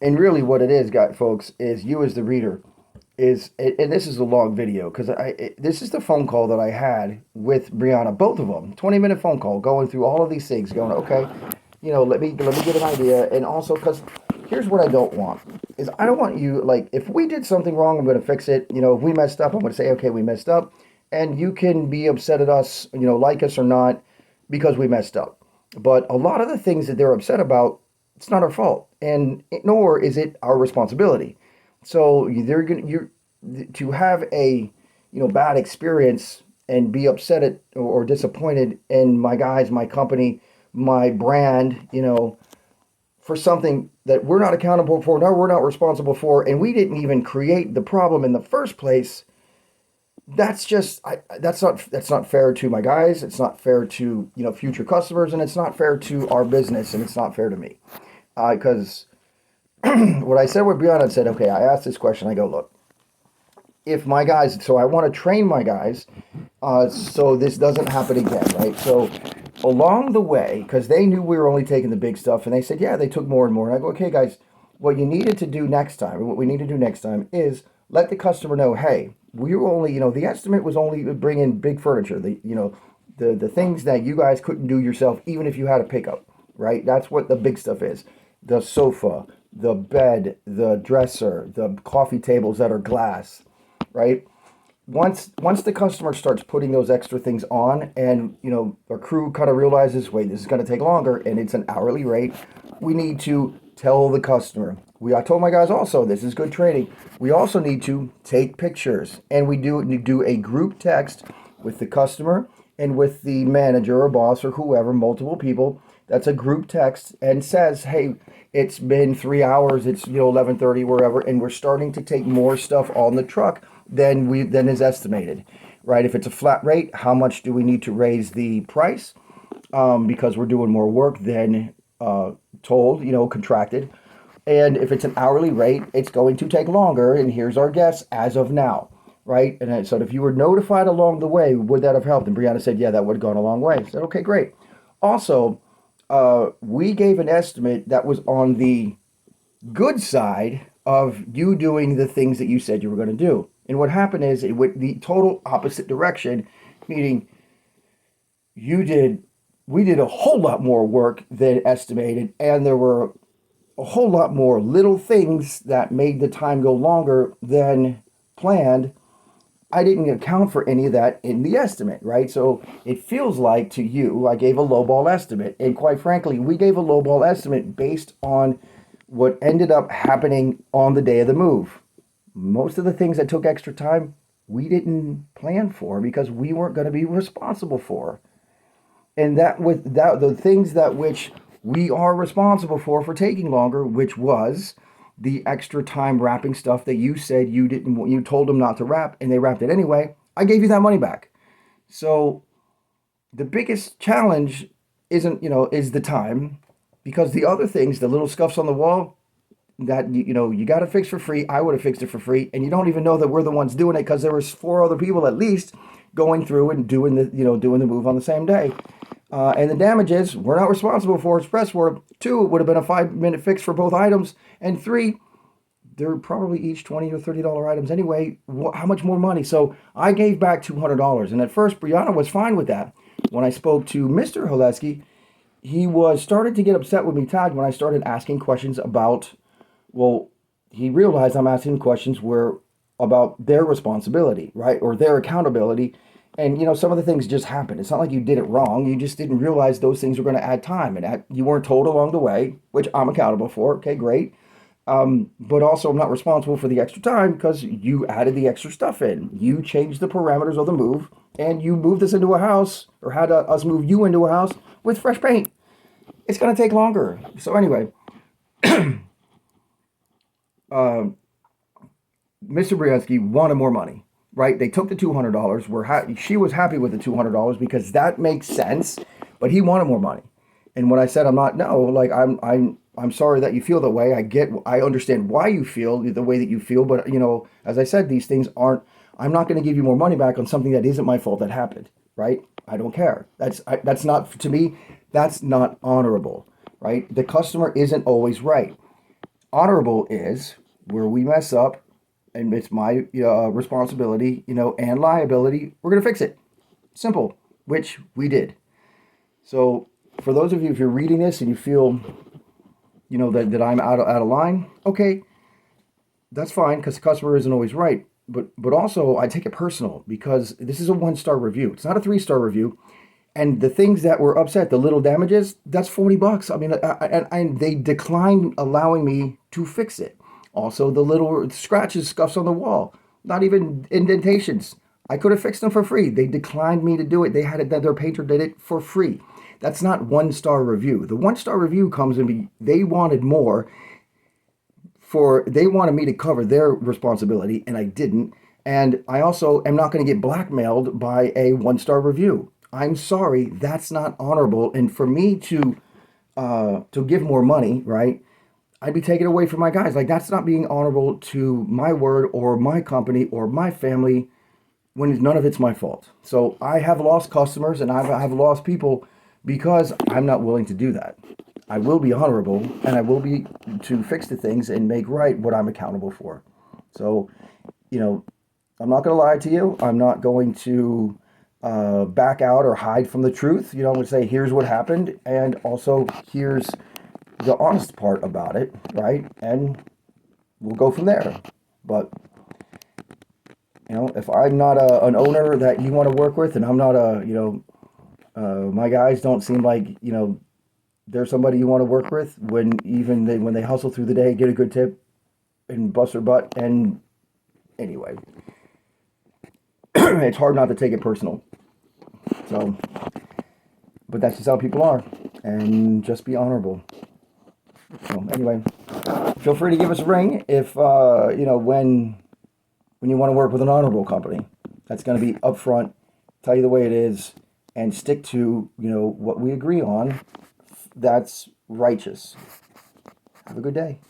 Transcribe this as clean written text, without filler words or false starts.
And really what it is, guys, folks, is you as the reader and this is a long video because this is the phone call that I had with Brianna, both of them, 20-minute phone call, going through all of these things, going, okay, let me get an idea, and also because here's what I don't want is I don't want you like if we did something wrong, I'm going to fix it. If we messed up, I'm going to say, okay, we messed up, and you can be upset at us, like us or not, because we messed up. But a lot of the things that they're upset about, it's not our fault, and nor is it our responsibility. So they're gonna you're to have a bad experience and be upset at or disappointed in my guys, my company, my brand, for something that we're not accountable for, no, we're not responsible for, and we didn't even create the problem in the first place. That's just that's not fair to my guys. It's not fair to future customers, and it's not fair to our business, and it's not fair to me. Because what I said with Brianna said, okay, I asked this question. I go, look, if my guys, so I want to train my guys, so this doesn't happen again, right? So along the way, because they knew we were only taking the big stuff, and they said, yeah, they took more and more. And I go, okay, guys, what you needed to do next time, what we need to do next time is let the customer know, hey, we were only, the estimate was only bringing big furniture, the things that you guys couldn't do yourself, even if you had a pickup, right? That's what the big stuff is. The sofa, the bed, the dresser, the coffee tables that are glass, right? Once the customer starts putting those extra things on, and our crew kind of realizes, wait, this is going to take longer, and it's an hourly rate, we need to tell the customer. I told my guys also, this is good training. We also need to take pictures, and we do a group text with the customer and with the manager or boss or whoever, multiple people. That's a group text and says, hey, it's been 3 hours, it's 11:30 wherever, and we're starting to take more stuff on the truck than is estimated, right? If it's a flat rate, how much do we need to raise the price? Because we're doing more work than told, contracted. And if it's an hourly rate, it's going to take longer. And here's our guess as of now, right? And I said, if you were notified along the way, would that have helped? And Brianna said, yeah, that would have gone a long way. I said, okay, great. Also, we gave an estimate that was on the good side of you doing the things that you said you were going to do. And what happened is it went the total opposite direction, meaning we did a whole lot more work than estimated, and there were a whole lot more little things that made the time go longer than planned. I didn't account for any of that in the estimate, right? So it feels like to you, I gave a lowball estimate. And quite frankly, we gave a lowball estimate based on what ended up happening on the day of the move. Most of the things that took extra time, we didn't plan for because we weren't going to be responsible for. And that with that, the things that which we are responsible for taking longer, which was the extra time wrapping stuff that you said you didn't, you told them not to wrap, and they wrapped it anyway. I gave you that money back. So the biggest challenge is the time, because the other things, the little scuffs on the wall that you got to fix for free, I would have fixed it for free, and you don't even know that we're the ones doing it because there was four other people at least going through and doing the move on the same day. And the damages we're not responsible for. Express for 2, it would have been a 5-minute fix for both items, and 3, they're probably each $20 or $30 items anyway. How much more money? So I gave back $200, and at first Brianna was fine with that. When I spoke to Mr. Haleski, he was started to get upset with me, Todd, when I started asking questions about. Well, he realized I'm asking questions were about their responsibility, right, or their accountability. And some of the things just happened. It's not like you did it wrong. You just didn't realize those things were going to add time, and you weren't told along the way, which I'm accountable for. Okay, great. But also, I'm not responsible for the extra time because you added the extra stuff in. You changed the parameters of the move, and you moved us into a house, or had us move you into a house with fresh paint. It's going to take longer. So anyway, Mr. Briansky wanted more money, right? They took the $200. She was happy with the $200 because that makes sense, but he wanted more money. And when I said, I'm sorry that you feel that way. I understand why you feel the way that you feel, but as I said, these things aren't. I'm not going to give you more money back on something that isn't my fault that happened, right? I don't care. That's not, to me. That's not honorable, right? The customer isn't always right. Honorable is where we mess up and it's my responsibility, and liability. We're going to fix it. Simple, which we did. So for those of you, if you're reading this and you feel, that I'm out of line, okay, that's fine because the customer isn't always right. But also I take it personal because this is a 1-star review. It's not a 3-star review. And the things that were upset, the little damages, that's $40. I mean, and they declined allowing me to fix it. Also, the little scratches, scuffs on the wall, not even indentations. I could have fixed them for free. They declined me to do it. They had it that their painter did it for free. That's not 1-star review. The 1-star review comes and they wanted more they wanted me to cover their responsibility and I didn't. And I also am not going to get blackmailed by a 1-star review. I'm sorry, that's not honorable. And for me to give more money, right? I'd be taking away from my guys. Like that's not being honorable to my word or my company or my family when none of it's my fault. So I have lost customers and I've lost people because I'm not willing to do that. I will be honorable and I will be to fix the things and make right what I'm accountable for. So, I'm not going to lie to you. I'm not going to back out or hide from the truth. I'm going to say, here's what happened. And also, here's the honest part about it, right? And we'll go from there. But, if I'm not an owner that you want to work with and I'm not my guys don't seem like, they're somebody you want to work with when they hustle through the day, get a good tip and bust their butt. And anyway, it's hard not to take it personal. So, but that's just how people are, and just be honorable. So anyway, feel free to give us a ring if when you want to work with an honorable company. That's going to be upfront, tell you the way it is, and stick to what we agree on. That's righteous. Have a good day.